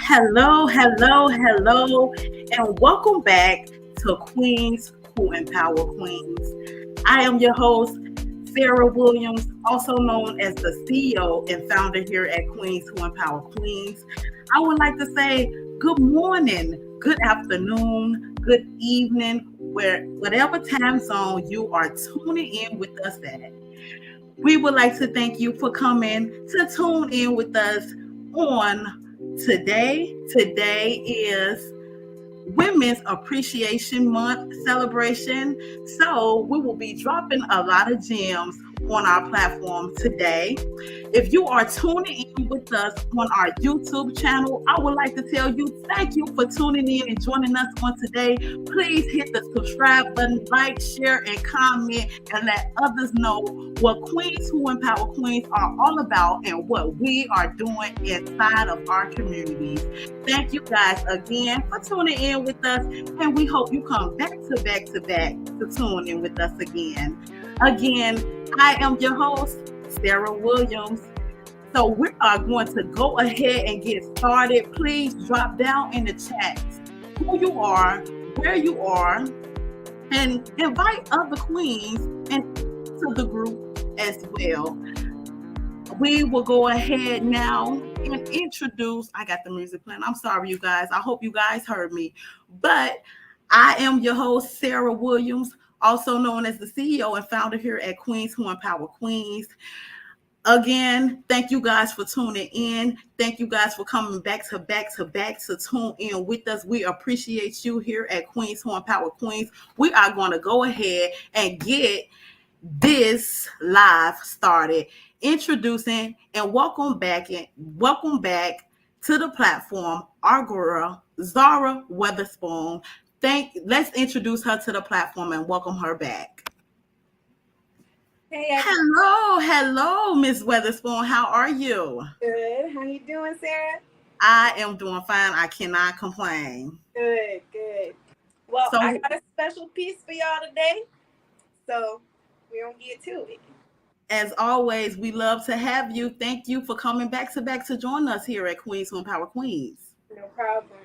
Hello, and welcome back to Queens Who Empower Queens. I am your host, Sarah Williams, also known as the CEO and founder here at Queens Who Empower Queens. I would like to say good morning, good afternoon, good evening, whatever time zone you are tuning in with us at. We would like to thank you for coming to tune in with us on today. Today is Women's Appreciation Month celebration. So we will be dropping a lot of gems on our platform today. If you are tuning in with us on our YouTube channel, I would like to tell you thank you for tuning in and joining us on today. Please hit the subscribe button, like, share, and comment, and let others know what Queens Who Empower Queens are all about and what we are doing inside of our communities. Thank you guys again for tuning in with us, and we hope you come back to tune in with us again. Again, I am your host, Sarah Williams. So we are going to go ahead and get started. Please drop down in the chat who you are, where you are, and invite other queens into the group as well. We will go ahead now and introduce. I got the music playing. I'm sorry, you guys. I hope you guys heard me. But I am your host, Sarah Williams, also known as the CEO and founder here at Queens Who Empower Queens. Again, thank you guys for tuning in. Thank you guys for coming back to tune in with us. We appreciate you here at Queens Who Empower Queens. We are going to go ahead and get this live started. Introducing and welcome back to the platform our girl Zara Weatherspoon. Let's introduce her to the platform and welcome her back. Hey, Hello, Miss Weatherspoon. How are you? good. How you doing, Sarah? I am doing fine. I cannot complain. Good. Well, So- I got a special piece for y'all today, so we're gonna get to it. As always, we love to have you. Thank you for coming back to join us here at Queens Who Empower Queens. No problem.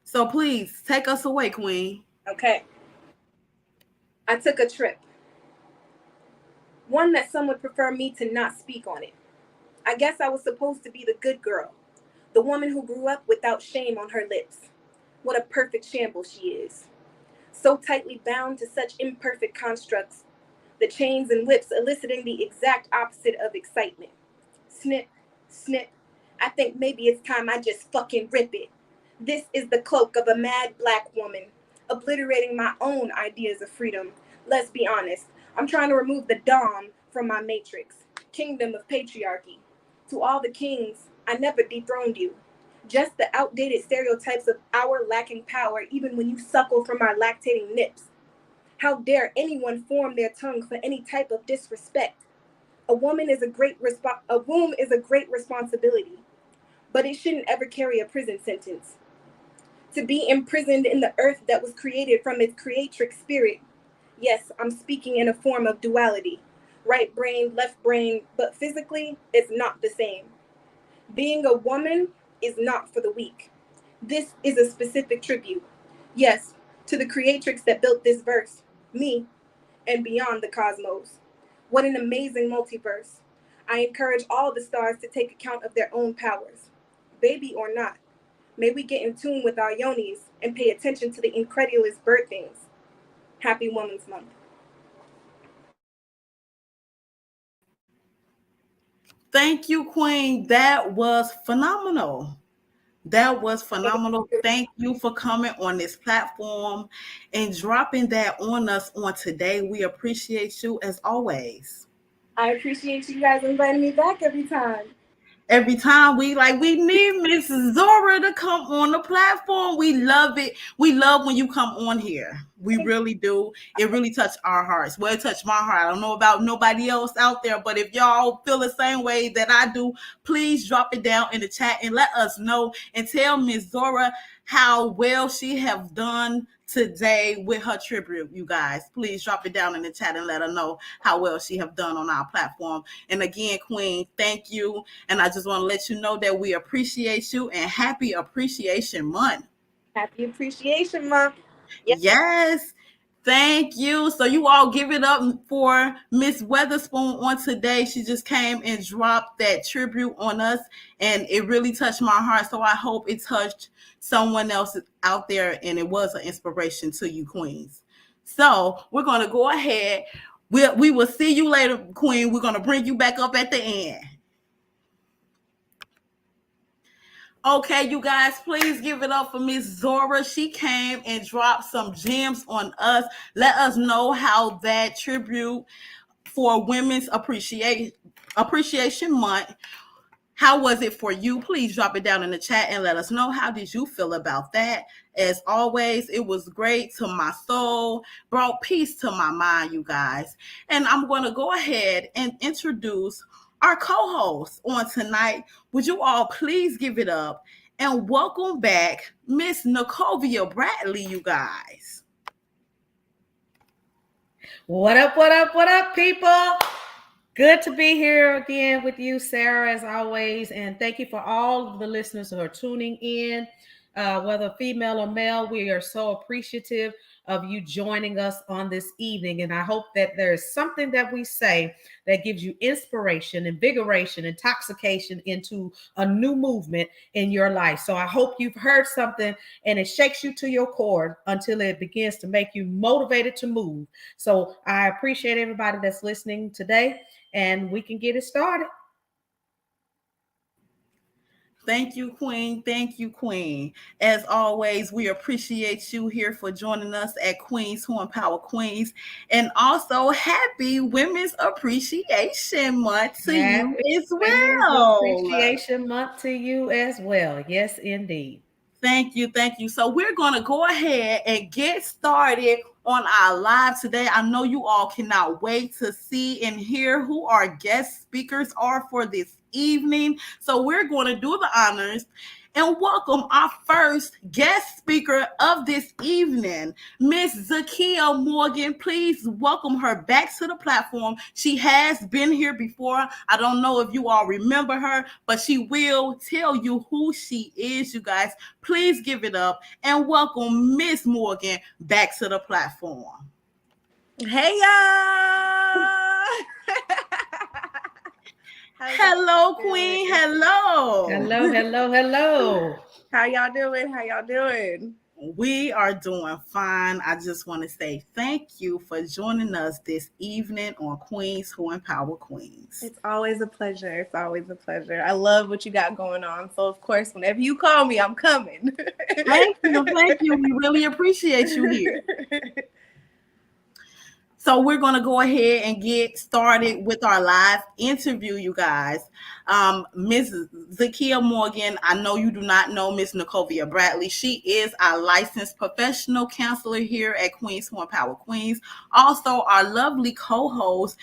So please take us away, Queen. Okay. I took a trip. One that some would prefer me to not speak on it. I guess I was supposed to be the good girl, the woman who grew up without shame on her lips. What a perfect shambles she is. So tightly bound to such imperfect constructs, the chains and whips eliciting the exact opposite of excitement. Snip, snip. I think maybe it's time I just fucking rip it. This is the cloak of a mad black woman, obliterating my own ideas of freedom. Let's be honest. I'm trying to remove the dom from my matrix, kingdom of patriarchy. To all the kings, I never dethroned you. Just the outdated stereotypes of our lacking power, even when you suckle from our lactating nips. How dare anyone form their tongue for any type of disrespect? A womb is a great responsibility, but it shouldn't ever carry a prison sentence. To be imprisoned in the earth that was created from its creatrix spirit. Yes, I'm speaking in a form of duality. Right brain, left brain, but physically, it's not the same. Being a woman is not for the weak. This is a specific tribute. Yes, to the creatrix that built this verse, me, and beyond the cosmos. What an amazing multiverse. I encourage all the stars to take account of their own powers. Baby or not, may we get in tune with our yonis and pay attention to the incredulous birthings. Happy Women's Month. Thank you, Queen. That was phenomenal. Thank you for coming on this platform and dropping that on us on today. We appreciate you as always. I appreciate you guys inviting me back every time. Every time we need Miss Zora to come on the platform. We love it. We love when you come on here. We really do. It really touched our hearts. Well, it touched my heart. I don't know about nobody else out there, but if y'all feel the same way that I do, please drop it down in the chat and let us know and tell Miss Zora how well she have done today with her tribute, you guys. Please drop it down in the chat and let her know how well she have done on our platform. And again, Queen, thank you. And I just want to let you know that we appreciate you and happy Appreciation Month. Happy Appreciation Month. Yep. Yes. Thank you. So you all give it up for Miss Weatherspoon on today. She just came and dropped that tribute on us, and it really touched my heart. So I hope it touched someone else out there, and it was an inspiration to you, Queens. So we're going to go ahead. We will see you later, Queen. We're going to bring you back up at the end. Okay, you guys, please give it up for Miss Zora. She came and dropped some gems on us. Let us know how that tribute for Women's Appreciation Month, how was it for you? Please drop it down in the chat and let us know, how did you feel about that? As always, it was great to my soul, brought peace to my mind, you guys. And I'm going to go ahead and introduce our co-host on tonight. Would you all please give it up and welcome back Miss Nakovia Bradley, you guys. What up, people? Good to be here again with you, Sarah, as always. And thank you for all of the listeners who are tuning in, whether female or male. We are so appreciative of you joining us on this evening. And I hope that there is something that we say that gives you inspiration, invigoration, intoxication into a new movement in your life. So I hope you've heard something and it shakes you to your core until it begins to make you motivated to move. So I appreciate everybody that's listening today, and we can get it started. Thank you, Queen. Thank you, Queen. As always, we appreciate you here for joining us at Queens Who Empower Queens. And also, happy Women's Appreciation Month to you as well. Appreciation Month to you as well. Yes, indeed. Thank you. Thank you. So we're going to go ahead and get started on our live today. I know you all cannot wait to see and hear who our guest speakers are for this evening. So we're going to do the honors and welcome our first guest speaker of this evening, Miss Zakia Morgan. Please welcome her back to the platform. She has been here before. I don't know if you all remember her, but she will tell you who she is, you guys. Please give it up and welcome Miss Morgan back to the platform. Hey, y'all. Hello, Queen. Hello. Hello. How y'all doing? We are doing fine. I just want to say thank you for joining us this evening on Queens Who Empower Queens. It's always a pleasure. I love what you got going on. So, of course, whenever you call me, I'm coming. Thank you. We really appreciate you here. So we're going to go ahead and get started with our live interview, you guys. Ms. Zakia Morgan, I know you do not know Ms. Nakovia Bradley. She is our licensed professional counselor here at Queens Who Empower Queens. Also, our lovely co-host.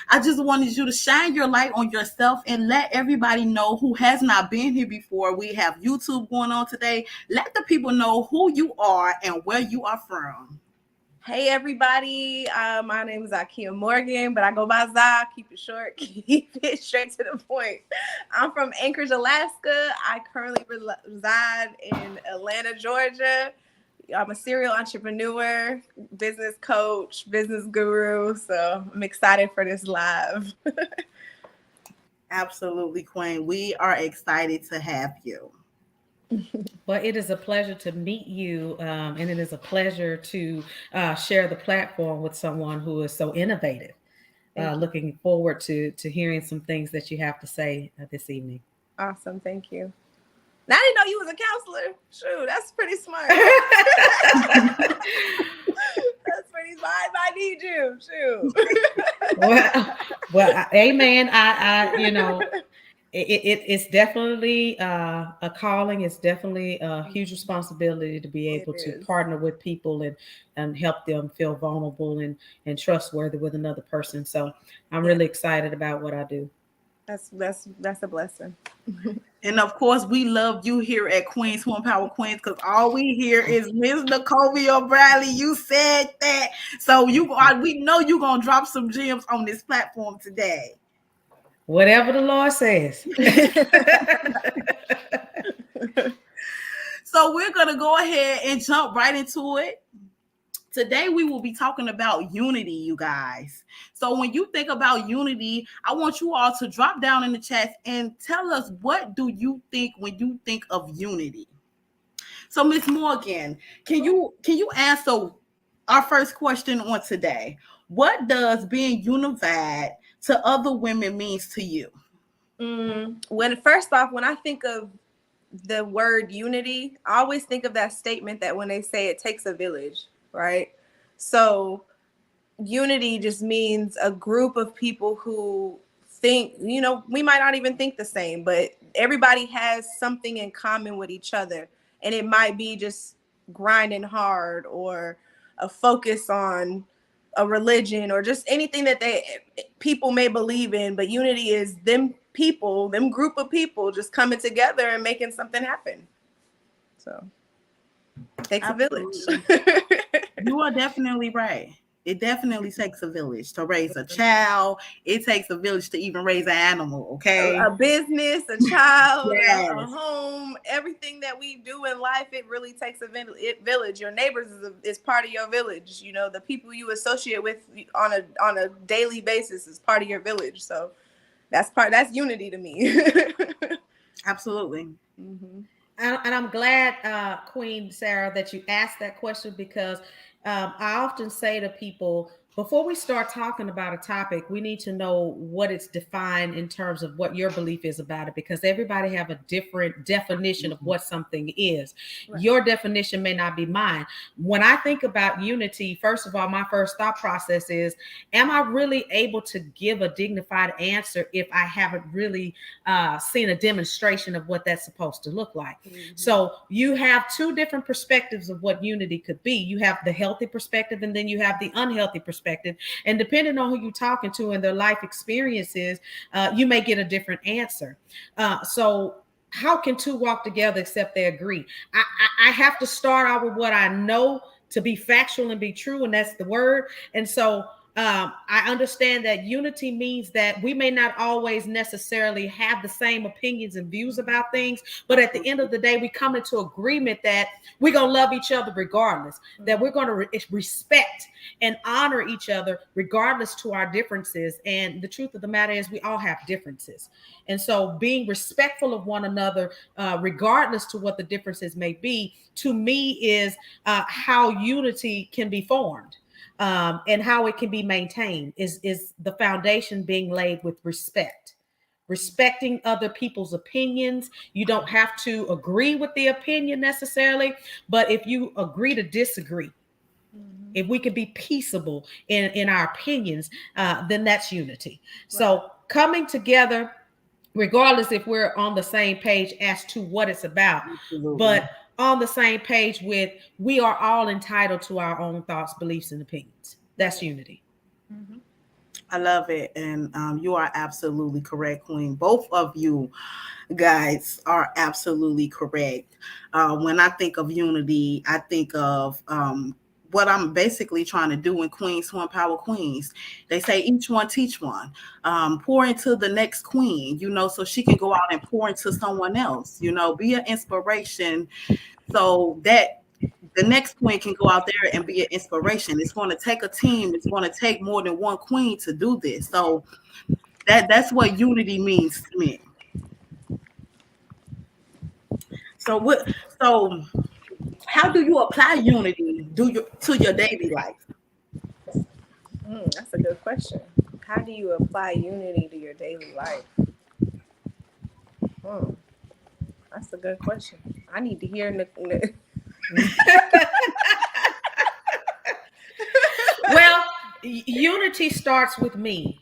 I just wanted you to shine your light on yourself and let everybody know who has not been here before. We have YouTube going on today. Let the people know who you are and where you are from. Hey, everybody. My name is Zakia Morgan, but I go by Za. Keep it short. Keep it straight to the point. I'm from Anchorage, Alaska. I currently reside in Atlanta, Georgia. I'm a serial entrepreneur, business coach, business guru. So I'm excited for this live. Absolutely, Queen. We are excited to have you. Well, it is a pleasure to meet you, and it is a pleasure to share the platform with someone who is so innovative. Looking forward to hearing some things that you have to say this evening. Awesome. Thank you. Now, I didn't know you was a counselor. Shoot, that's pretty smart. That's pretty smart. I need you. Shoot. well, amen. I it's definitely a calling. It's definitely a huge responsibility to be able to partner with people and help them feel vulnerable and trustworthy with another person. So I'm really excited about what I do. That's a blessing. And of course, we love you here at Queens Who Empower Queens, because all we hear is Ms. Nicole Bradley. You said that, so we know you're gonna drop some gems on this platform today. Whatever the Lord says. So we're gonna go ahead and jump right into it. Today we will be talking about unity, you guys. So when you think about unity, I want you all to drop down in the chat and tell us, what do you think when you think of unity? So Ms. Morgan, can you answer our first question on today? What does being unified to other women means to you? First off, when I think of the word unity, I always think of that statement that when they say it takes a village, right? So unity just means a group of people who think, we might not even think the same, but everybody has something in common with each other. And it might be just grinding hard, or a focus on a religion, or just anything that people may believe in. But unity is them group of people just coming together and making something happen. So it takes a village. You are definitely right. It definitely takes a village to raise a child. It takes a village to even raise an animal, okay? A business, a child, Yes. a home, everything that we do in life, it really takes a village. Your neighbors is part of your village. The people you associate with on a daily basis is part of your village. So that's unity to me. Absolutely. Mm-hmm. And I'm glad, Queen Sarah, that you asked that question, because I often say to people, before we start talking about a topic, we need to know what it's defined in terms of what your belief is about it, because everybody have a different definition of what something is. Right. Your definition may not be mine. When I think about unity, first of all, my first thought process is, am I really able to give a dignified answer if I haven't really seen a demonstration of what that's supposed to look like? Mm-hmm. So you have two different perspectives of what unity could be. You have the healthy perspective, and then you have the unhealthy perspective. And depending on who you're talking to and their life experiences, you may get a different answer. So how can two walk together except they agree? I have to start out with what I know to be factual and be true, and that's the word. And so I understand that unity means that we may not always necessarily have the same opinions and views about things, but at the end of the day, we come into agreement that we're going to love each other regardless, that we're going to respect and honor each other regardless to our differences. And the truth of the matter is, we all have differences. And so being respectful of one another, regardless to what the differences may be, to me is how unity can be formed. And how it can be maintained is the foundation being laid with respect. Respecting other people's opinions. You don't have to agree with the opinion necessarily, but if you agree to disagree, if we can be peaceable in our opinions, then that's unity. Right. So coming together, regardless if we're on the same page as to what it's about, absolutely, but on the same page with, we are all entitled to our own thoughts, beliefs, and opinions. That's unity. Mm-hmm. I love it. And you are absolutely correct, Queen. Both of you guys are absolutely correct. When I think of unity, I think of what I'm basically trying to do in Queens Who Empower Queens. They say each one teach one. Pour into the next queen, so she can go out and pour into someone else, be an inspiration, so that the next queen can go out there and be an inspiration. It's going to take a team. It's going to take more than one queen to do this. So that's what unity means to me. So how do you apply unity to your daily life? That's a good question. How do you apply unity to your daily life? That's a good question. I need to hear. Well, unity starts with me.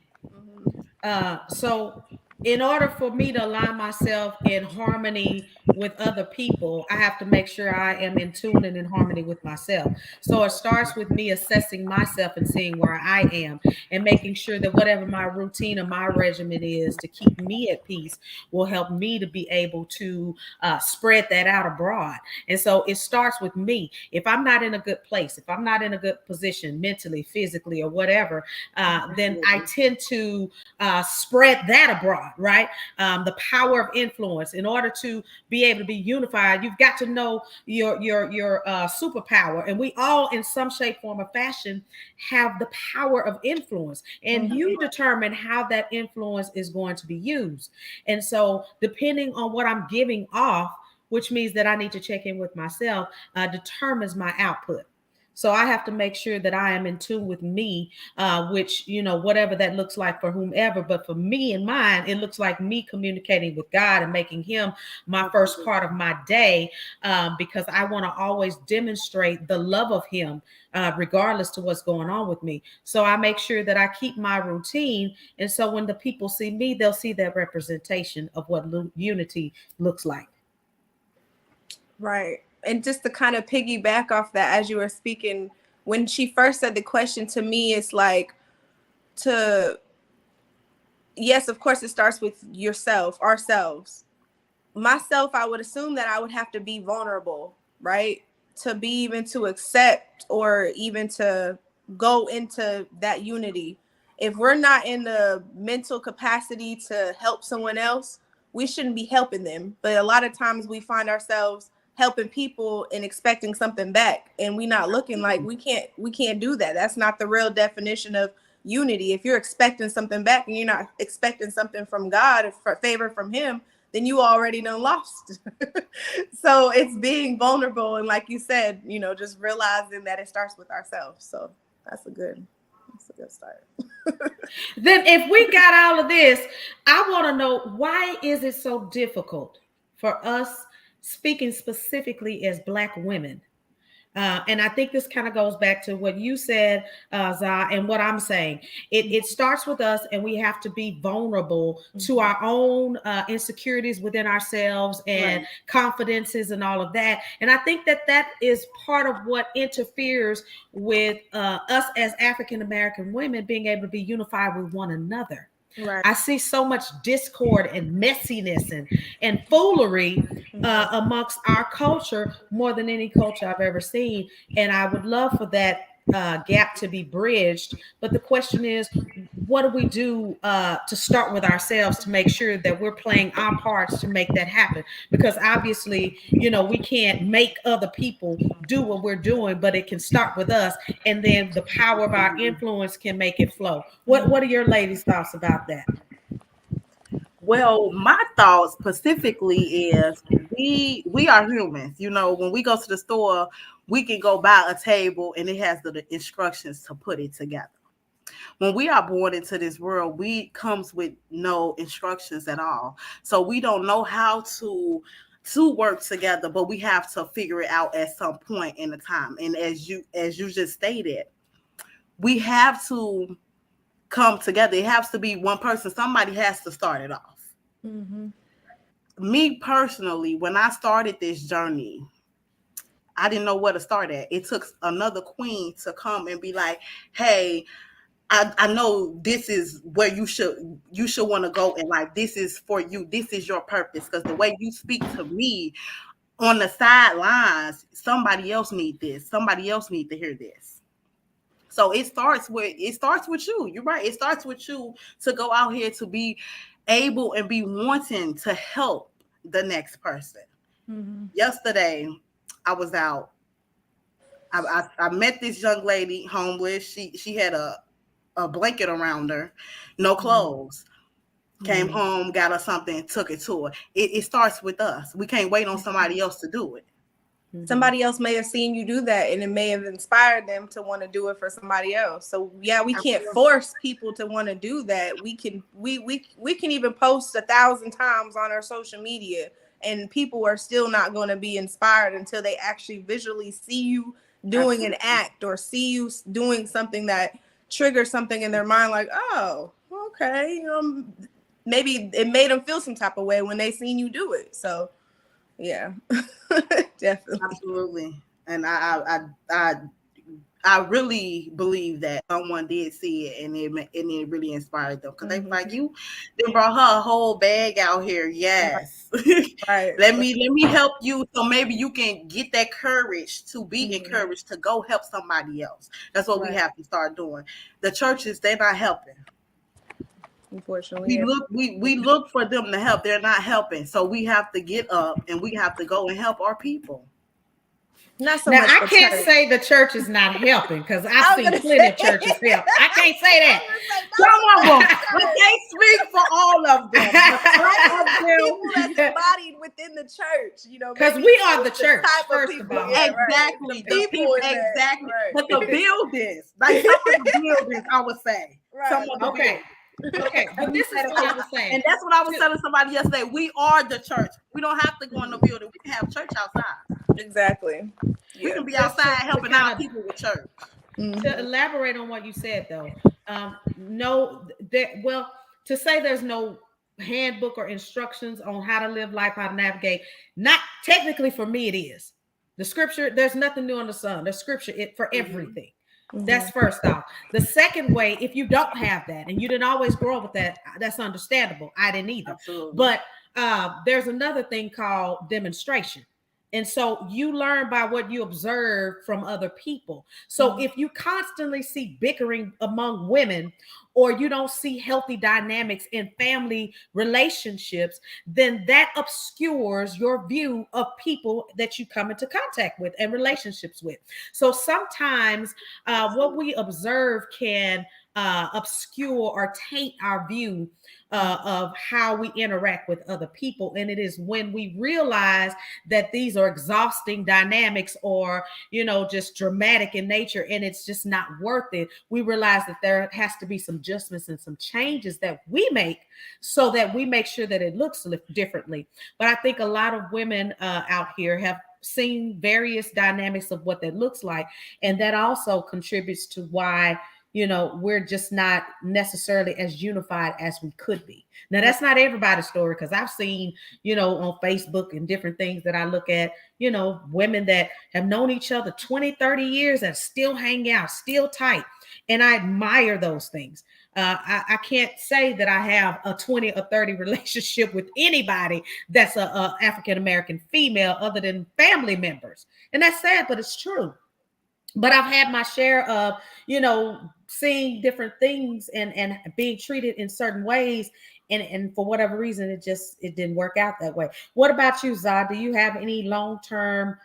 So in order for me to align myself in harmony with other people, I have to make sure I am in tune and in harmony with myself. So it starts with me assessing myself and seeing where I am and making sure that whatever my routine or my regimen is to keep me at peace will help me to be able to spread that out abroad. And so it starts with me. If I'm not in a good place, if I'm not in a good position mentally, physically, or whatever, then I tend to spread that abroad, right? The power of influence. In order to be able to be unified, you've got to know your superpower, and we all, in some shape, form, or fashion, have the power of influence, and you determine how that influence is going to be used. And so, depending on what I'm giving off, which means that I need to check in with myself, determines my output. So I have to make sure that I am in tune with me, which, whatever that looks like for whomever. But for me and mine, it looks like me communicating with God and making him my first part of my day, because I want to always demonstrate the love of him, regardless to what's going on with me. So I make sure that I keep my routine. And so when the people see me, they'll see that representation of what unity looks like. Right. And just to kind of piggyback off that, as you were speaking, when she first said the question to me, it's like yes, of course, it starts with yourself, ourselves. Myself, I would assume that I would have to be vulnerable, right? To be even to accept or even to go into that unity. If we're not in the mental capacity to help someone else, we shouldn't be helping them. But a lot of times we find ourselves helping people and expecting something back, and we not looking like we can't do that. That's not the real definition of unity. If you're expecting something back and you're not expecting something from God or for favor from him, then you already done lost. So it's being vulnerable, and like you said, just realizing that it starts with ourselves. So that's a good start. Then if we got all of this, I want to know, why is it so difficult for us, speaking specifically as Black women? And I think this kind of goes back to what you said, Zah, and what I'm saying. It starts with us, and we have to be vulnerable to our own insecurities within ourselves and confidences and all of that. And I think that is part of what interferes with us as African American women being able to be unified with one another. Right. I see so much discord and messiness and foolery amongst our culture, more than any culture I've ever seen. And I would love for that gap to be bridged. But the question is, what do we do to start with ourselves to make sure that we're playing our parts to make that happen? Because obviously, we can't make other people do what we're doing, but it can start with us, and then the power of our influence can make it flow. What are your ladies' thoughts about that? Well, my thoughts specifically is we are humans. When we go to the store, we can go buy a table and it has the instructions to put it together. When we are born into this world, we comes with no instructions at all. So we don't know how to work together, but we have to figure it out at some point in the time. And as you just stated, we have to come together. It has to be one person. Somebody has to start it off. Mm-hmm. Me personally, when I started this journey, I didn't know where to start at. It took another queen to come and be like, hey, I know this is where you should want to go, and like, this is for you. This is your purpose, because the way you speak to me on the sidelines, somebody else need this. Somebody else need to hear this. So it starts with you. You're right. It starts with you to go out here to be able and be wanting to help the next person. Mm-hmm. Yesterday, I was out. I met this young lady, homeless. She had a blanket around her, no clothes. Came home, got her something, took it to her. It starts with us. We can't wait on somebody else to do it. Somebody else may have seen you do that, and it may have inspired them to want to do it for somebody else. So yeah, we can't force people to want to do that. We can even post 1,000 times on our social media, and people are still not going to be inspired until they actually visually see you doing an act or see you doing something that triggers something in their mind, like, oh, okay, maybe it made them feel some type of way when they seen you do it. So yeah, definitely. Absolutely. And I really believe that someone did see it and it really inspired them, because they like, you then brought her a whole bag out here. Yes. Right. let me help you, so maybe you can get that courage to be encouraged to go help somebody else. That's what we have to start doing. The churches, they're not helping. Unfortunately, We look for them to help. They're not helping. So we have to get up and we have to go and help our people. not so Now, much. I can't say the church is not helping, because I've seen plenty of churches help. I can't say that. Some of them, but they speak for all of them. People that's embodied within the church, you know, because maybe we are the type church, of first of people. all. Yeah, Exactly. right. The people in that, exactly. right. But the buildings, like some of the buildings, I would say. Right. Some of the Okay. Okay, but this is what I was saying. And that's what I was telling somebody yesterday. We are the church. We don't have to go in the building. We can have church outside. Exactly. We can be outside helping out people with church. To elaborate on what you said, though, to say there's no handbook or instructions on how to live life, how to navigate, not technically for me, it is. The scripture, there's nothing new under the sun. There's scripture for everything. That's first off. The second way, if you don't have that and you didn't always grow up with that, that's understandable. I didn't either. Absolutely. But there's another thing called demonstration. And so you learn by what you observe from other people. So if you constantly see bickering among women, or you don't see healthy dynamics in family relationships, then that obscures your view of people that you come into contact with and relationships with. So sometimes what we observe can obscure or taint our view of how we interact with other people. And it is when we realize that these are exhausting dynamics, or, just dramatic in nature, and it's just not worth it, we realize that there has to be some adjustments and some changes that we make, so that we make sure that it looks differently. But I think a lot of women out here have seen various dynamics of what that looks like, and that also contributes to why we're just not necessarily as unified as we could be. Now, that's not everybody's story, because I've seen, on Facebook and different things that I look at, women that have known each other 20, 30 years and still hang out, still tight. And I admire those things. I can't say that I have a 20 or 30 relationship with anybody that's a African-American female other than family members. And that's sad, but it's true. But I've had my share of, seeing different things and being treated in certain ways. And for whatever reason, it didn't work out that way. What about you, Zah? Do you have any long-term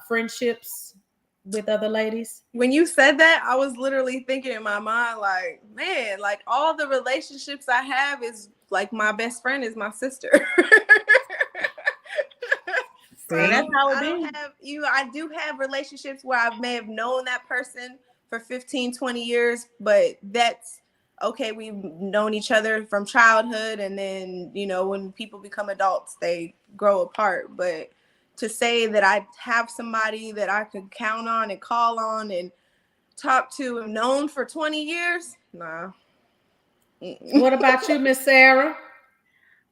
friendships with other ladies? When you said that, I was literally thinking in my mind, like, man, like all the relationships I have is like my best friend is my sister. So that's how it is. I do have relationships where I may have known that person for 15, 20 years, but that's okay. We've known each other from childhood, and then, when people become adults, they grow apart. But to say that I have somebody that I could count on and call on and talk to and known for 20 years, nah. What about you, Miss Sarah?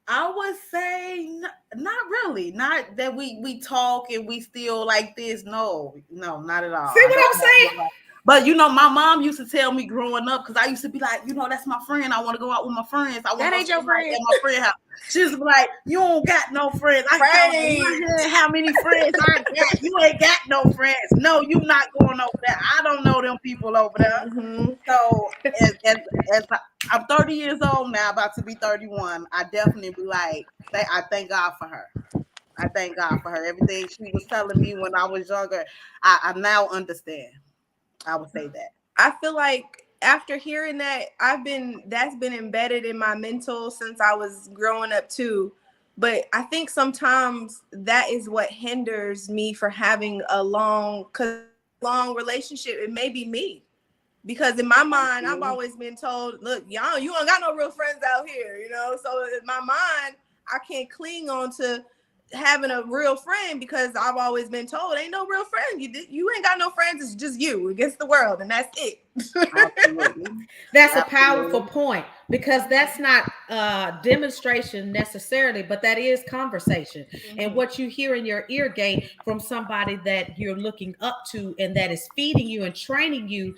I would say not really. Not that we talk and we still like this. No, not at all. See what I'm saying? But my mom used to tell me growing up, because I used to be like, that's my friend. I want to go out with my friends. That ain't your friend. At my friend house. She used to be like, you don't got no friends. I can't how many friends I got. You ain't got no friends. No, you not going over there. I don't know them people over there. So as I'm 30 years old now, about to be 31, I definitely be like, I thank God for her. I thank God for her. Everything she was telling me when I was younger, I now understand. I would say that. I feel like after hearing that, that's been embedded in my mental since I was growing up too. But I think sometimes that is what hinders me for having a long relationship. It may be me, because in my mind, I've always been told, look, y'all, you don't got no real friends out here, So in my mind, I can't cling on to having a real friend, because I've always been told ain't no real friend. You ain't got no friends. It's just you against the world, and that's it. Absolutely. That's a Absolutely. powerful point, because that's not demonstration necessarily, but that is conversation. And what you hear in your ear gate from somebody that you're looking up to and that is feeding you and training you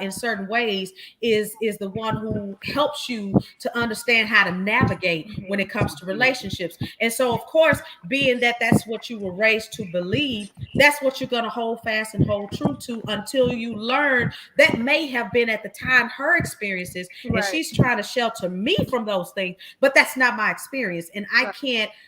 in certain ways is the one who helps you to understand how to navigate when it comes to relationships. And so, of course, being that that's what you were raised to believe, that's what you're going to hold fast and hold true to until you learn that may have been at the time her experiences, and she's trying to shelter me from those things, but that's not my experience. And I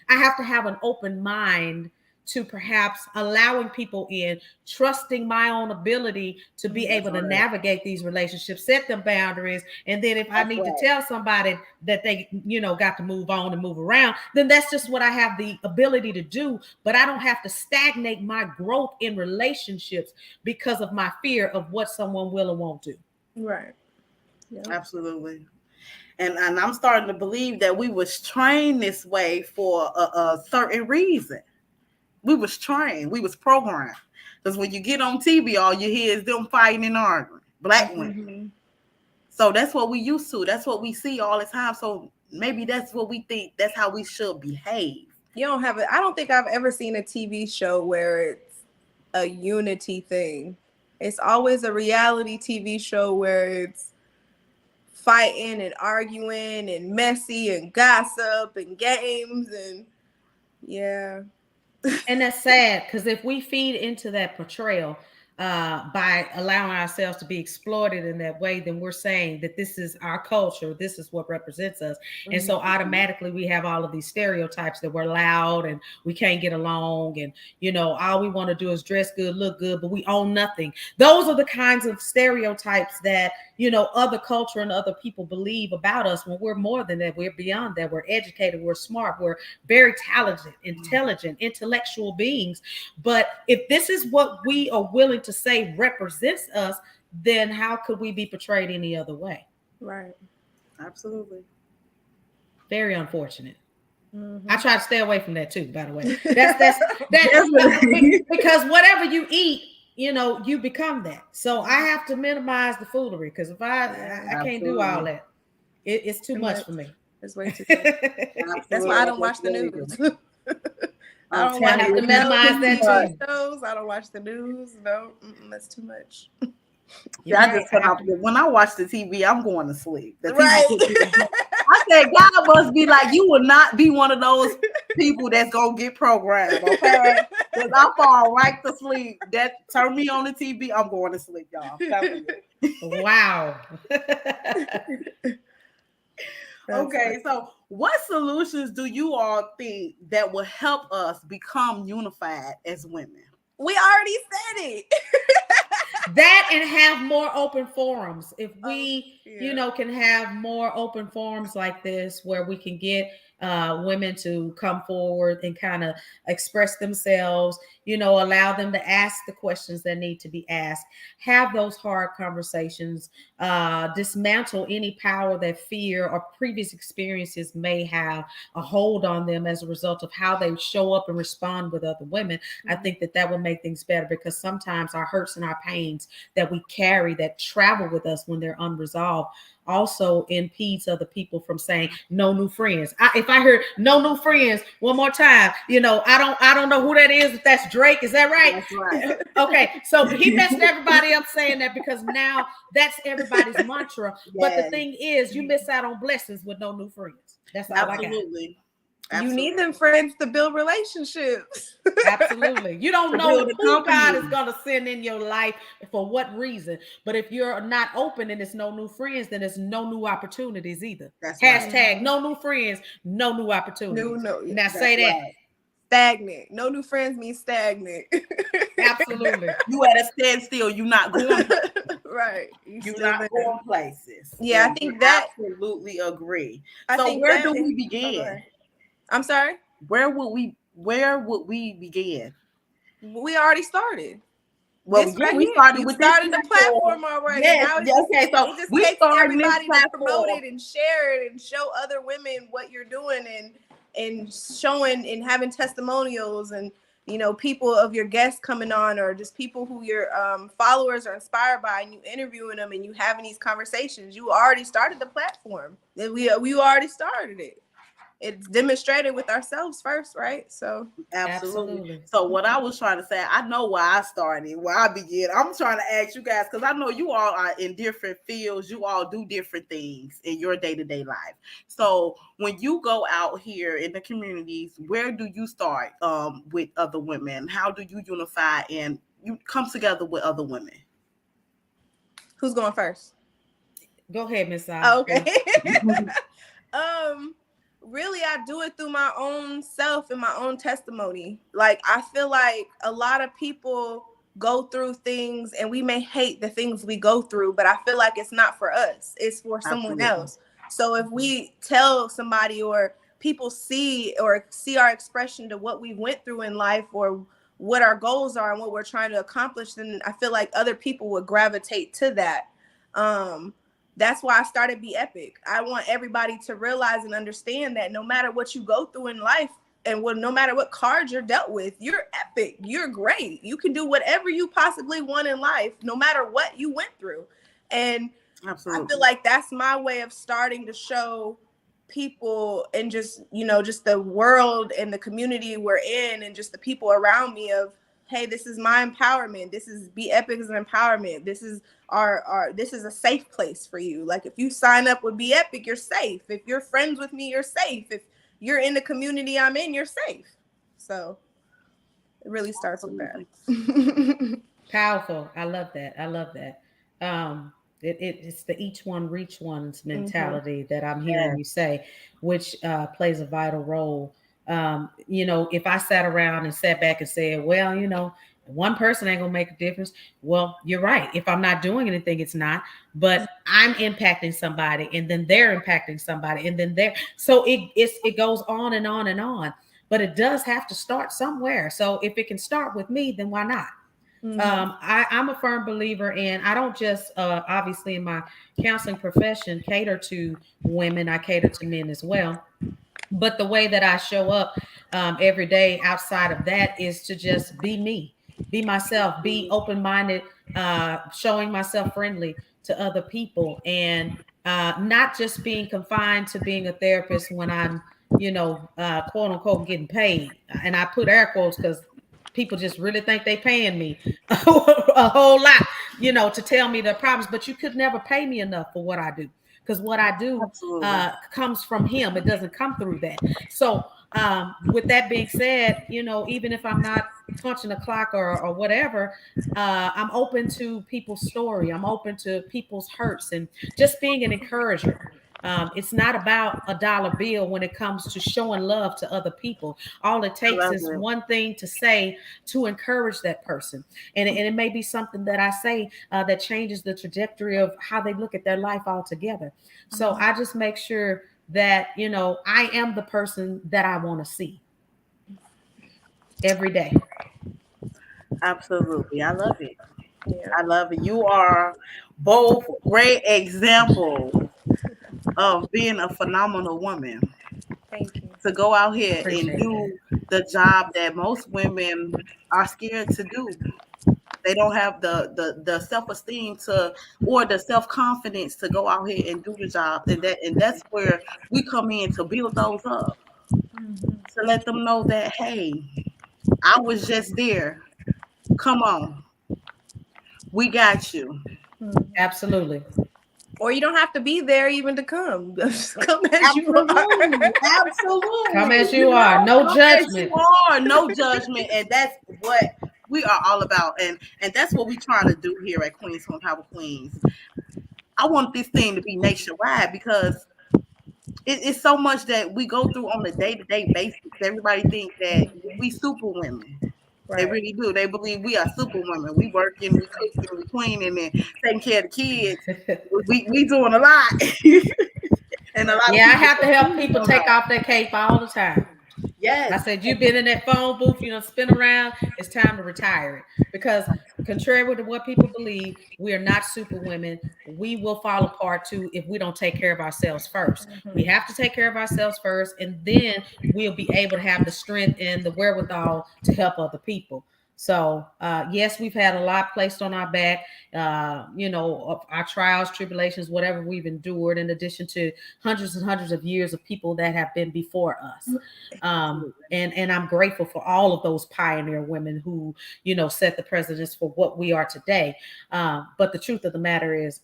have to have an open mind to perhaps allowing people in, trusting my own ability to be able to navigate these relationships, set them boundaries. And then if I need to tell somebody that they, got to move on and move around, then that's just what I have the ability to do. But I don't have to stagnate my growth in relationships because of my fear of what someone will or won't do. Right. Yeah. Absolutely. And I'm starting to believe that we was trained this way for a certain reason. We was trained. We was programmed. Because when you get on TV, all you hear is them fighting and arguing. Black women. So that's what we used to. That's what we see all the time. So maybe that's what we think. That's how we should behave. I don't think I've ever seen a TV show where it's a unity thing. It's always a reality TV show where it's fighting and arguing and messy and gossip and games and And that's sad, because if we feed into that portrayal by allowing ourselves to be exploited in that way, then we're saying that this is our culture, this is what represents us. And so automatically we have all of these stereotypes that we're loud and we can't get along, and all we want to do is dress good, look good, but we own nothing. Those are the kinds of stereotypes that other culture and other people believe about us, when we're more than that. We're beyond that. We're educated, we're smart, we're very talented, intelligent, intellectual beings. But if this is what we are willing to say represents us, then how could we be portrayed any other way? Right. Absolutely. Very unfortunate. I try to stay away from that too, by the way. That's because whatever you eat, you become that. So I have to minimize the foolery, because if I can't do all that, it's too much for me. It's way too much. That's why I don't watch the news. I don't have to minimize that too. Shows. I don't watch the news. No, that's too much. Yeah, I just when I watch the TV, I'm going to sleep. I said, God must be like, you will not be one of those people that's gonna get programmed, okay? Because I fall right to sleep. That turn me on the TV, I'm going to sleep, y'all. Wow. Okay, so what solutions do you all think that will help us become unified as women? We already said it. That, and have more open forums. If we, can have more open forums like this, where we can get women to come forward and kind of express themselves, allow them to ask the questions that need to be asked, have those hard conversations, dismantle any power that fear or previous experiences may have a hold on them as a result of how they show up and respond with other women. I think that will make things better, because sometimes our hurts and our pains that we carry, that travel with us when they're unresolved, also impedes other people from saying no new friends. If I heard no new friends one more time, I don't know who that is. If that's Drake, is that right? That's right. Okay, so he messed everybody up saying that, because now that's everybody's mantra. Yes. But the thing is, you miss out on blessings with no new friends. That's all I got. You need them friends to build relationships. Absolutely. You don't know who God is going to send in your life for what reason. But if you're not open and there's no new friends, then there's no new opportunities either. That's Hashtag right. No new friends, no new opportunities. No. Now say that. Right. Stagnant. No new friends means stagnant. Absolutely. You at a standstill. You're not going. Right. You're not going places. Yeah, I think that. Absolutely agree. So where do we begin? Okay. I'm sorry? Where would we begin? We already started. Well, we started the platform already. Yes, okay, so we started everybody to promote it and share it and show other women what you're doing and showing and having testimonials and you know, people of your guests coming on, or just people who your followers are inspired by, and you interviewing them and you having these conversations. You already started the platform. We already started it. It's demonstrated with ourselves first, right? So Absolutely. So what I was trying to say, I know where I started, where I began. I'm trying to ask you guys, because I know you all are in different fields. You all do different things in your day-to-day life. So when you go out here in the communities, where do you start with other women? How do you unify and you come together with other women? Who's going first? Go ahead, Miss. Okay. Really, I do it through my own self and my own testimony. Like, I feel like a lot of people go through things and we may hate the things we go through, but I feel like it's not for us. It's for someone else. So if we tell somebody, or people see our expression to what we went through in life, or what our goals are and what we're trying to accomplish, then I feel like other people would gravitate to that. That's why I started Be Epic. I want everybody to realize and understand that no matter what you go through in life, and no matter what cards you're dealt with, you're epic. You're great. You can do whatever you possibly want in life, no matter what you went through. And absolutely, I feel like that's my way of starting to show people, and just, you know, just the world and the community we're in, and just the people around me, of, hey, this is my empowerment. This is Be Epic as an empowerment. This is this is a safe place for you. Like, if you sign up with Be Epic, you're safe. If you're friends with me, you're safe. If you're in the community I'm in, you're safe. So it really starts with that. Powerful. I love that. I love that. It's the each one reach one's mentality that I'm hearing you say, which plays a vital role. You know, if I sat around and sat back and said, well, you know, one person ain't gonna make a difference. Well, you're right. If I'm not doing anything, it's not. But I'm impacting somebody, and then they're impacting somebody, and then so it goes on and on and on. But it does have to start somewhere. So if it can start with me, then why not? I'm a firm believer in, I don't just obviously in my counseling profession cater to women, I cater to men as well. But the way that I show up every day outside of that is to just be me, be myself, be open-minded, showing myself friendly to other people, and not just being confined to being a therapist when I'm, you know, quote unquote getting paid. And I put air quotes because people just really think they paying me a whole lot, you know, to tell me their problems, but you could never pay me enough for what I do. Because what I do comes from him. It doesn't come through that. So with that being said, you know, even if I'm not punching a clock or whatever, I'm open to people's story. I'm open to people's hurts, and just being an encourager. It's not about a dollar bill when it comes to showing love to other people. All it takes is one thing to say to encourage that person. And it may be something that I say that changes the trajectory of how they look at their life altogether. So I just make sure that, you know, I am the person that I want to see every day. Absolutely. I love it. Yeah. I love it. You are both great examples of being a phenomenal woman. Thank you. To go out here and do the job that most women are scared to do. They don't have the self-esteem or the self-confidence to go out here and do the job. And that's where we come in to build those up. To let them know that, hey, I was just there. Come on. We got you. Absolutely. Or you don't have to be there even to come. Just come as you are. Absolutely. Come as you are. No judgment. No judgment. And that's what we are all about. And that's what we're trying to do here at Queens Home Power Queens. I want this thing to be nationwide, because it's so much that we go through on a day-to-day basis. Everybody thinks that we super women. Right. They really do. They believe we are super women. We working, we cooking, we cleaning, and taking care of the kids. we doing a lot. And a lot. Yeah, I have to help people take off that cape all the time. Yes. I said, you've been in that phone booth, you know, spin around. It's time to retire it. Because contrary to what people believe, we are not super women. We will fall apart too if we don't take care of ourselves first. We have to take care of ourselves first, and then we'll be able to have the strength and the wherewithal to help other people. So, yes, we've had a lot placed on our back, of our trials, tribulations, whatever we've endured, in addition to hundreds and hundreds of years of people that have been before us. And I'm grateful for all of those pioneer women who, set the precedence for what we are today. But the truth of the matter is,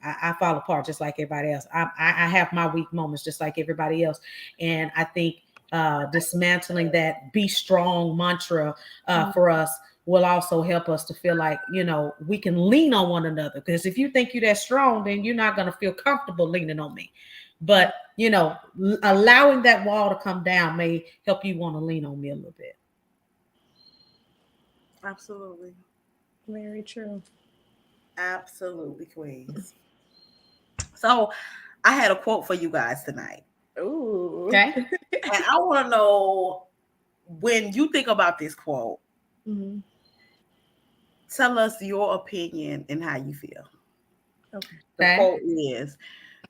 I fall apart just like everybody else. I have my weak moments just like everybody else. And I think dismantling that be strong mantra for us will also help us to feel like, we can lean on one another. Because if you think you're that strong, then you're not going to feel comfortable leaning on me. But, allowing that wall to come down may help you want to lean on me a little bit. Absolutely. Very true. Absolutely, queens. So I had a quote for you guys tonight. Ooh. Okay. And I want to know, when you think about this quote, tell us your opinion and how you feel. Okay. The quote is,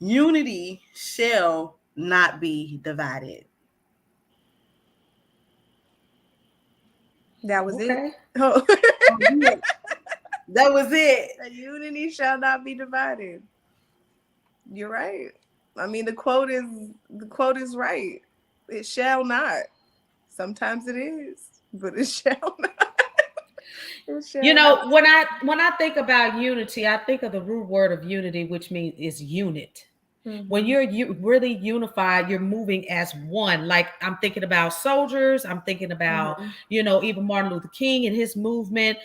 unity shall not be divided. That was Okay. it. Oh. That was it. The unity shall not be divided. You're right. I mean, the quote is right. It shall not. Sometimes it is, but it shall not. It shall not. When I think about unity, I think of the root word of unity, which means is unit. When you're really unified, you're moving as one. Like, I'm thinking about soldiers. I'm thinking about, even Martin Luther King and his movement.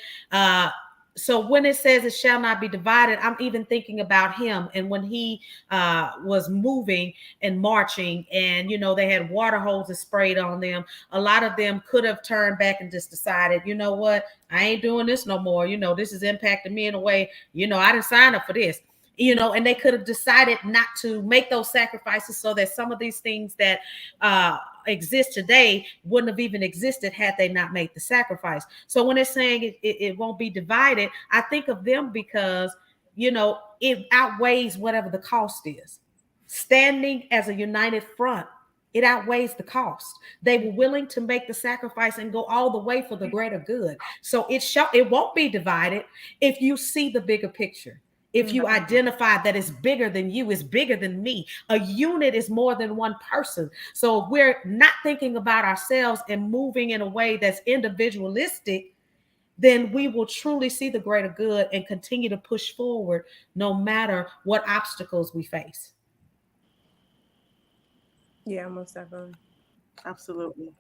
So when it says it shall not be divided, I'm even thinking about him. And when he was moving and marching, and, they had water hoses sprayed on them, a lot of them could have turned back and just decided, you know what, I ain't doing this no more. This is impacting me in a way, I didn't sign up for this. And they could have decided not to make those sacrifices, so that some of these things that exist today wouldn't have even existed had they not made the sacrifice. So when it's saying it won't be divided, I think of them because, it outweighs whatever the cost is. Standing as a united front, it outweighs the cost. They were willing to make the sacrifice and go all the way for the greater good. So it won't be divided if you see the bigger picture. If you identify that it's bigger than you, it's bigger than me. A unit is more than one person. So if we're not thinking about ourselves and moving in a way that's individualistic, then we will truly see the greater good and continue to push forward no matter what obstacles we face. Yeah, most definitely. Absolutely.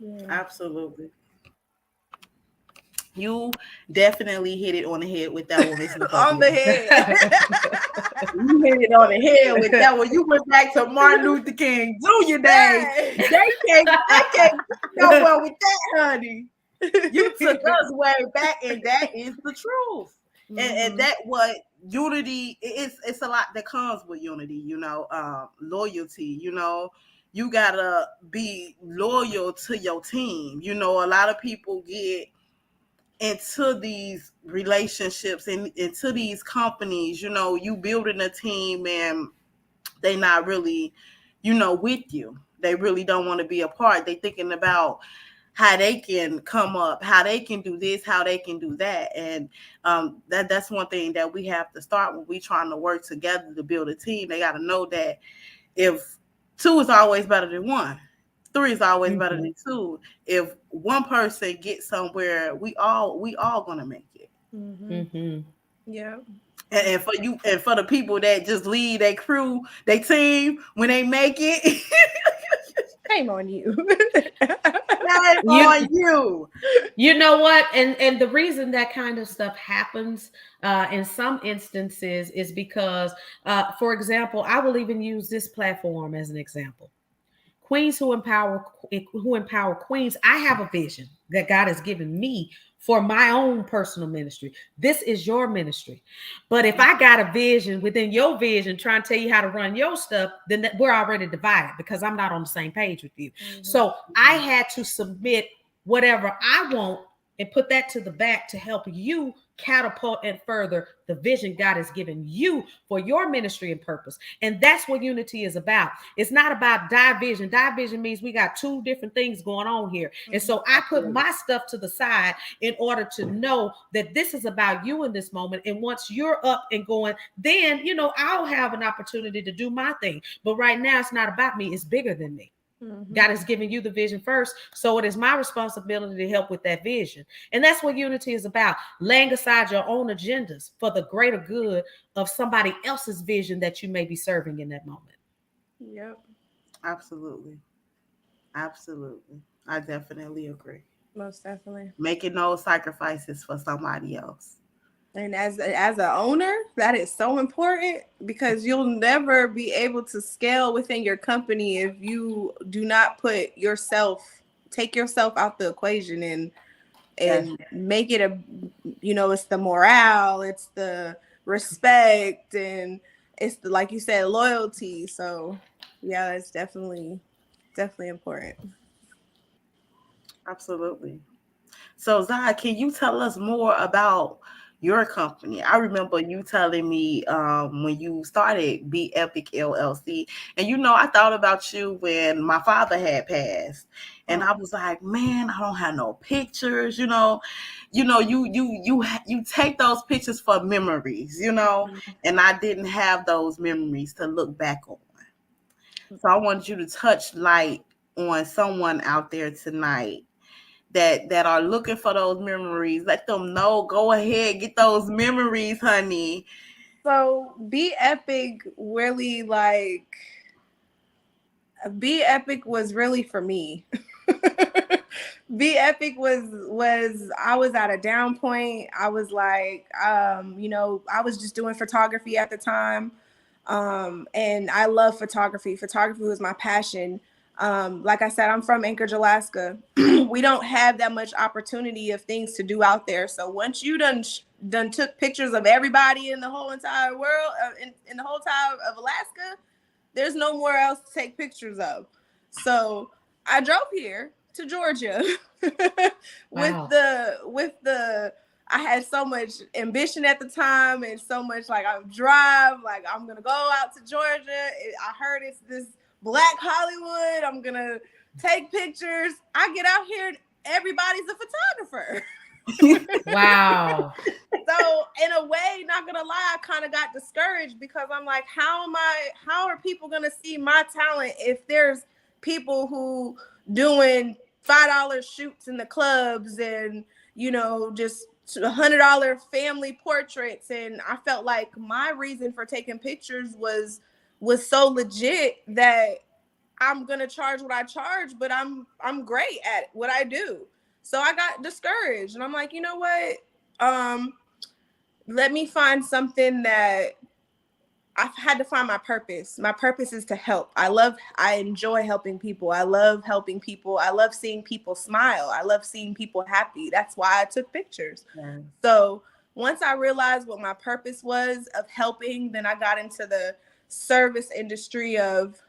Yeah. Absolutely. You definitely hit it on the head with that one, Miss On the head. You hit it on the head with that one. You went back to Martin Luther King Jr. days. They can't go well with that, honey. You took us way back, and that is the truth. And that what unity is. It's a lot that comes with unity. Loyalty. You gotta be loyal to your team. A lot of people get into these relationships and into these companies, you building a team and they not really, with you. They really don't want to be a part. They thinking about how they can come up, how they can do this, how they can do that. And that's one thing that we have to start when we trying to work together to build a team. They got to know that if 2 is always better than 1, 3 is always better than 2. If one person gets somewhere, we all gonna make it. Yeah. And for you, and for the people that just lead their crew, their team, when they make it, shame on you. shame on you. You know what? And the reason that kind of stuff happens in some instances is because, for example, I will even use this platform as an example. Queens who empower queens. I have a vision that God has given me for my own personal ministry. This is your ministry. But if I got a vision within your vision trying to tell you how to run your stuff, then we're already divided because I'm not on the same page with you. So I had to submit whatever I want and put that to the back to help you catapult and further the vision God has given you for your ministry and purpose. And that's what unity is about. It's not about division. Division means we got two different things going on here. And so I put my stuff to the side in order to know that this is about you in this moment. And once you're up and going, then, you know, I'll have an opportunity to do my thing. But right now, it's not about me. It's bigger than me. God has given you the vision first. So it is my responsibility to help with that vision. And that's what unity is about, laying aside your own agendas for the greater good of somebody else's vision that you may be serving in that moment. Yep. Absolutely. Absolutely. I definitely agree. Most definitely. Making those sacrifices for somebody else. And as an owner, that is so important, because you'll never be able to scale within your company if you do not take yourself out the equation and make it it's the morale, it's the respect, and it's the, like you said, loyalty. So yeah, that's definitely important. Absolutely. So Zai, can you tell us more about your company? I remember you telling me when you started Be Epic LLC, and I thought about you when my father had passed, and I was like, man, I don't have no pictures. You take those pictures for memories, and I didn't have those memories to look back on. So I want you to touch light on someone out there tonight that are looking for those memories. Let them know, go ahead, get those memories, honey. So Be Epic really, Be Epic was really for me. Be Epic was I was at a down point. I was like, I was just doing photography at the time. And I love photography. Photography was my passion. Like I said, I'm from Anchorage, Alaska. We don't have that much opportunity of things to do out there. So once you done took pictures of everybody in the whole entire world, in the whole time of Alaska, there's no more else to take pictures of. So I drove here to Georgia Wow. with the I had so much ambition at the time, and so much I'm gonna go out to Georgia. I heard it's this Black Hollywood. I'm gonna take pictures. I get out here and everybody's a photographer. Wow. So in a way, not gonna lie, I kind of got discouraged, because I'm like, how are people gonna see my talent if there's people who doing $5 shoots in the clubs and just $100 family portraits? And I felt like my reason for taking pictures was so legit that I'm gonna charge what I charge, but I'm great at what I do. So I got discouraged, and I'm like, you know what? Let me find something that I've had to find my purpose. My purpose is to help. I enjoy helping people. I love helping people. I love seeing people smile. I love seeing people happy. That's why I took pictures. Yeah. So once I realized what my purpose was of helping, then I got into the service industry of,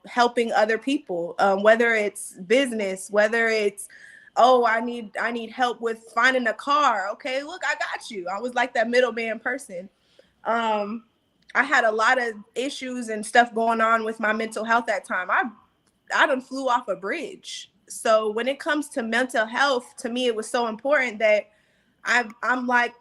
helping other people, whether it's business, whether it's, I need help with finding a car. Okay, look, I got you. I was like that middleman person. I had a lot of issues and stuff going on with my mental health at time. I done flew off a bridge. So when it comes to mental health, to me, it was so important that I'm like,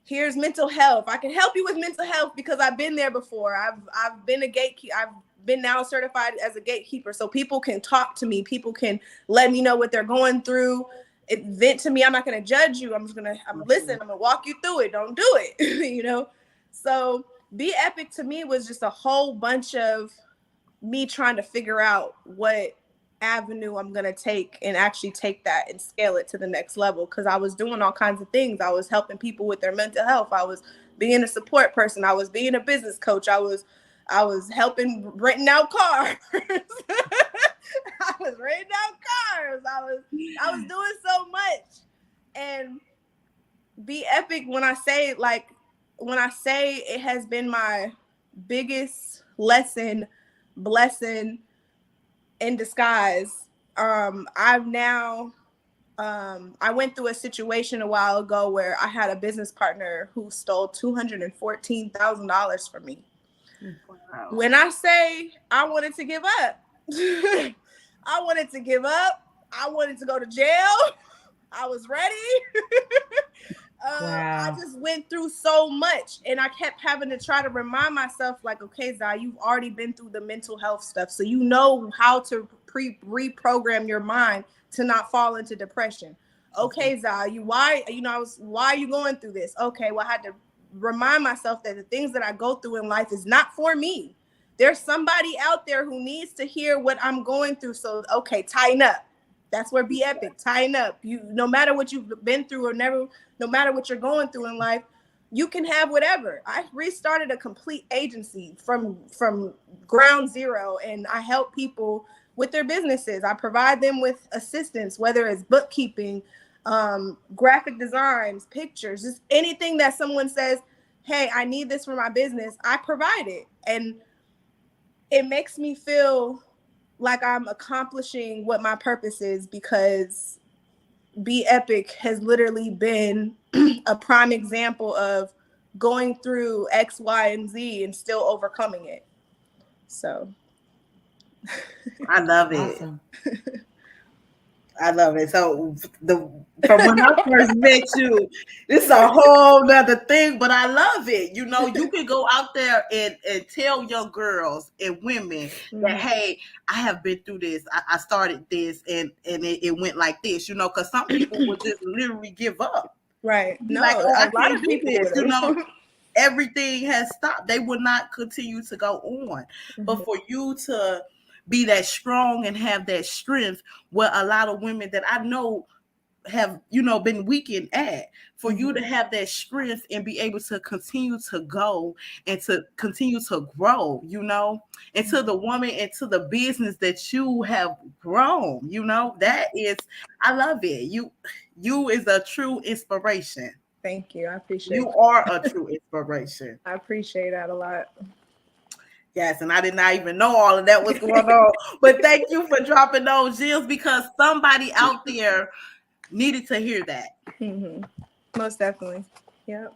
here's mental health. I can help you with mental health because I've been there before. I've been a gatekeeper. I've been now certified as a gatekeeper. So people can talk to me. People can let me know what they're going through. Vent to me. I'm not going to judge you. I'm listen. I'm going to walk you through it. Don't do it. So Be Epic to me was just a whole bunch of me trying to figure out what avenue I'm going to take and actually take that and scale it to the next level. Cause I was doing all kinds of things. I was helping people with their mental health. I was being a support person. I was being a business coach. I was helping renting out cars. I was renting out cars. I was doing so much. And Be Epic, when I say it has been my biggest blessing in disguise. I've now I went through a situation a while ago where I had a business partner who stole $214,000 from me. Wow. When I say I wanted to give up, I wanted to give up. I wanted to go to jail. I was ready. I just went through so much, and I kept having to try to remind myself, like, okay, Zai, you've already been through the mental health stuff, so you know how to reprogram your mind to not fall into depression. Okay, Zai, why are you going through this? Okay, well, I had to remind myself that the things that I go through in life is not for me. There's somebody out there who needs to hear what I'm going through. So, okay, tighten up. That's where Be Epic, tighten up. You, no matter what you've been through or no matter what you're going through in life, you can have whatever. I restarted a complete agency from ground zero, and I help people with their businesses. I provide them with assistance, whether it's bookkeeping, graphic designs, pictures, just anything that someone says, hey, I need this for my business, I provide it. And it makes me feel like I'm accomplishing what my purpose is, because Be Epic has literally been a prime example of going through X, Y, and Z and still overcoming it. So I love it. Awesome. I love it. So from when I first met you, this is a whole nother thing, but I love it. You know, you can go out there and tell young girls and women that, hey, I have been through this. I started this and it went like this, you know, because some people would just literally give up. Right. No, like, oh, a lot of people this, you know. Everything has stopped. They would not continue to go on. But for you to be that strong and have that strength, where a lot of women that I know have, you know, been weakened at, for you to have that strength and be able to continue to go and to continue to grow, you know, into the woman, into the business that you have grown, you know, that is, I love it. You is a true inspiration. Thank you. I appreciate it. You are a true inspiration. I appreciate that a lot. Yes, and I did not even know all of that was going on. But thank you for dropping those gems, because somebody out there needed to hear that. Most definitely. Yep.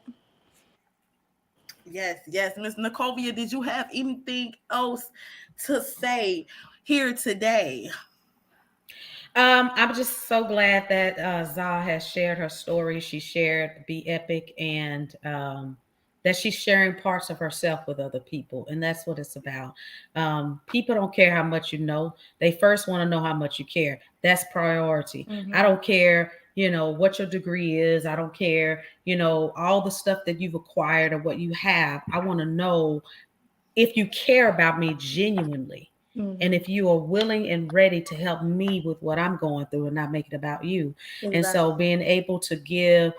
Yes. Ms. Nicovia, did you have anything else to say here today? I'm just so glad that Zah has shared her story. She shared Be Epic, and that she's sharing parts of herself with other people. And that's what it's about. People don't care how much you know. They first want to know how much you care. That's priority. I don't care, you know, what your degree is. I don't care, you know, all the stuff that you've acquired or what you have. I want to know if you care about me genuinely. And if you are willing and ready to help me with what I'm going through and not make it about you. Exactly. And so being able to give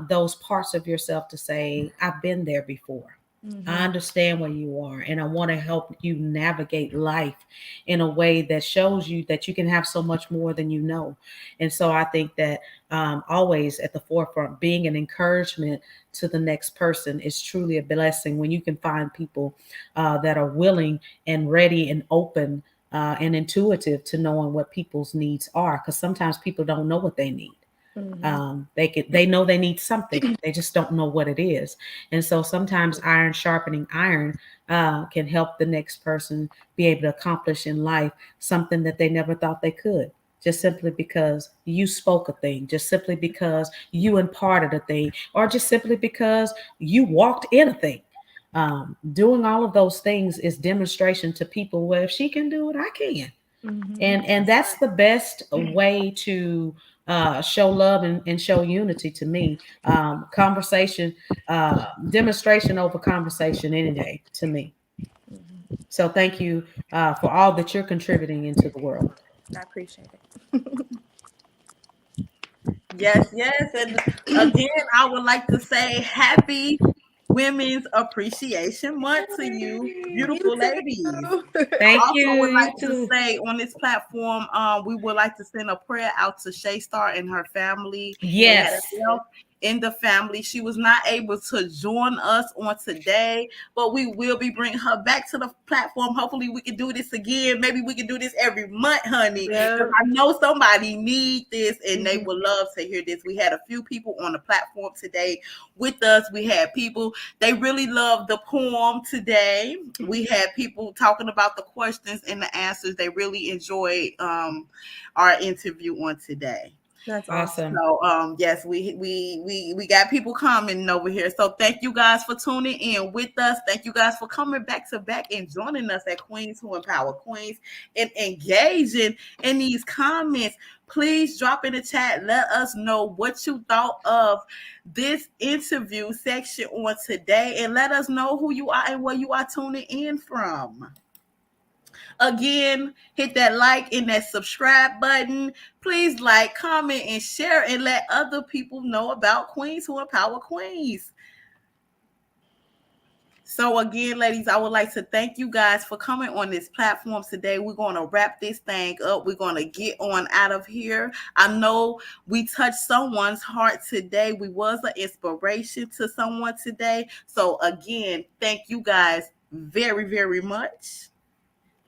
those parts of yourself to say, I've been there before. I understand where you are, and I want to help you navigate life in a way that shows you that you can have so much more than you know. And so I think that always at the forefront, being an encouragement to the next person is truly a blessing when you can find people that are willing and ready and open and intuitive to knowing what people's needs are, because sometimes people don't know what they need. They know they need something, they just don't know what it is. And so sometimes iron sharpening iron can help the next person be able to accomplish in life something that they never thought they could, just simply because you spoke a thing, just simply because you imparted a thing, or just simply because you walked in a thing. Doing all of those things is demonstration to people, well, if she can do it, I can. And that's the best way to show love and show unity to me. Conversation, demonstration over conversation any day to me. So thank you for all that you're contributing into the world. I appreciate it. Yes. And again, I would like to say happy Women's Appreciation Month to you, beautiful ladies. Thank you. I would like to say on this platform, we would like to send a prayer out to Shay Star and her family. Yes. in the family. She was not able to join us on today, but we will be bringing her back to the platform. Hopefully we can do this again. Maybe we can do this every month, honey. Yeah. I know somebody need this and they would love to hear this. We had a few people on the platform today with us. We had people, they really loved the poem today. We had people talking about the questions and the answers. They really enjoyed our interview on today. That's Awesome. So yes, we got people commenting over here. So thank you guys for tuning in with us. Thank you guys for coming back to back and joining us at Queens Who Empower Queens and engaging in these comments. Please drop in the chat. Let us know what you thought of this interview section on today, and let us know who you are and where you are tuning in from. Again, hit that like and that subscribe button. Please like, comment, and share, and let other people know about Queens Who Empower Queens. So again, ladies, I would like to thank you guys for coming on this platform today. We're going to wrap this thing up. We're going to get on out of here. I know we touched someone's heart today. We was an inspiration to someone today. So again, thank you guys very, very much.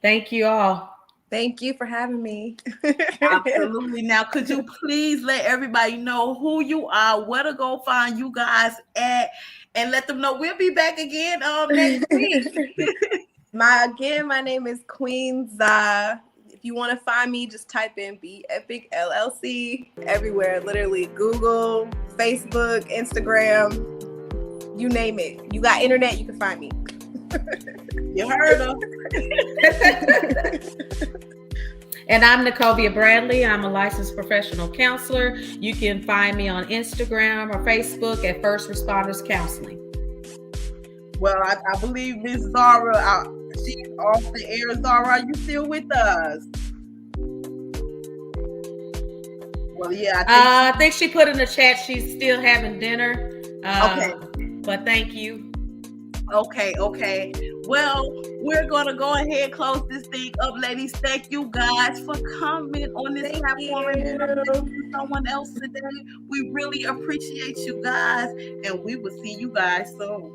Thank you all. Thank you for having me. Absolutely. Now, could you please let everybody know who you are, where to go find you guys at, and let them know we'll be back again next week. My name is Queen Za. If you want to find me, just type in Be Epic LLC everywhere. Literally Google, Facebook, Instagram, you name it. You got internet, you can find me. You heard her. And I'm Nicovia Bradley. I'm a licensed professional counselor. You can find me on Instagram or Facebook at First Responders Counseling. Well, I believe Miss Zara, she's off the air. Zara, are you still with us? Well, yeah. I think she put in the chat she's still having dinner. Okay. But thank you. Okay. Well, we're going to go ahead and close this thing up, ladies. Thank you guys for coming on this platform and listening to someone else today. We really appreciate you guys, and we will see you guys soon.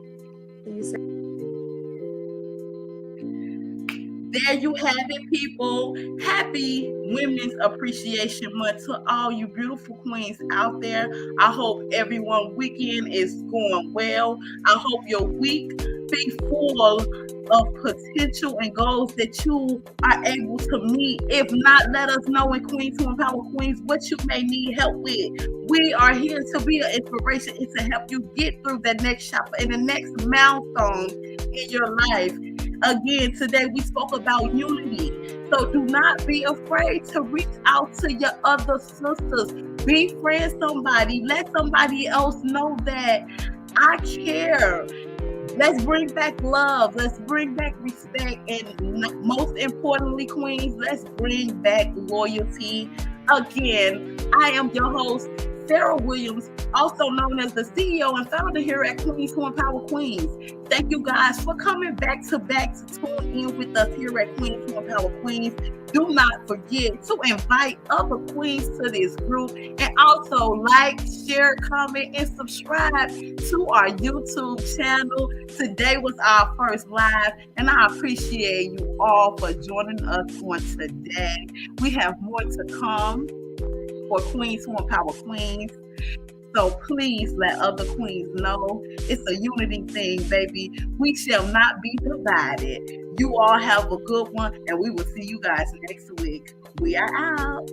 There you have it, people. Happy Women's Appreciation Month to all you beautiful queens out there. I hope everyone's weekend is going well. I hope your week be full of potential and goals that you are able to meet. If not, let us know in Queens Who Empower Queens what you may need help with. We are here to be an inspiration and to help you get through the next chapter and the next milestone in your life. Again, today we spoke about unity. So do not be afraid to reach out to your other sisters. Befriend somebody. Let somebody else know that I care. Let's bring back love. Let's bring back respect. And most importantly, queens, let's bring back loyalty. Again, I am your host, Sarah Williams, also known as the CEO and founder here at Queens Who Empower Queens. Thank you guys for coming back to tune in with us here at Queens Who Empower Queens. Do not forget to invite other queens to this group, and also like, share, comment, and subscribe to our YouTube channel. Today was our first live, and I appreciate you all for joining us on today. We have more to come for Queens Who Empower Queens. So please let other queens know it's a unity thing, baby. We shall not be divided. You all have a good one, and we will see you guys next week. We are out.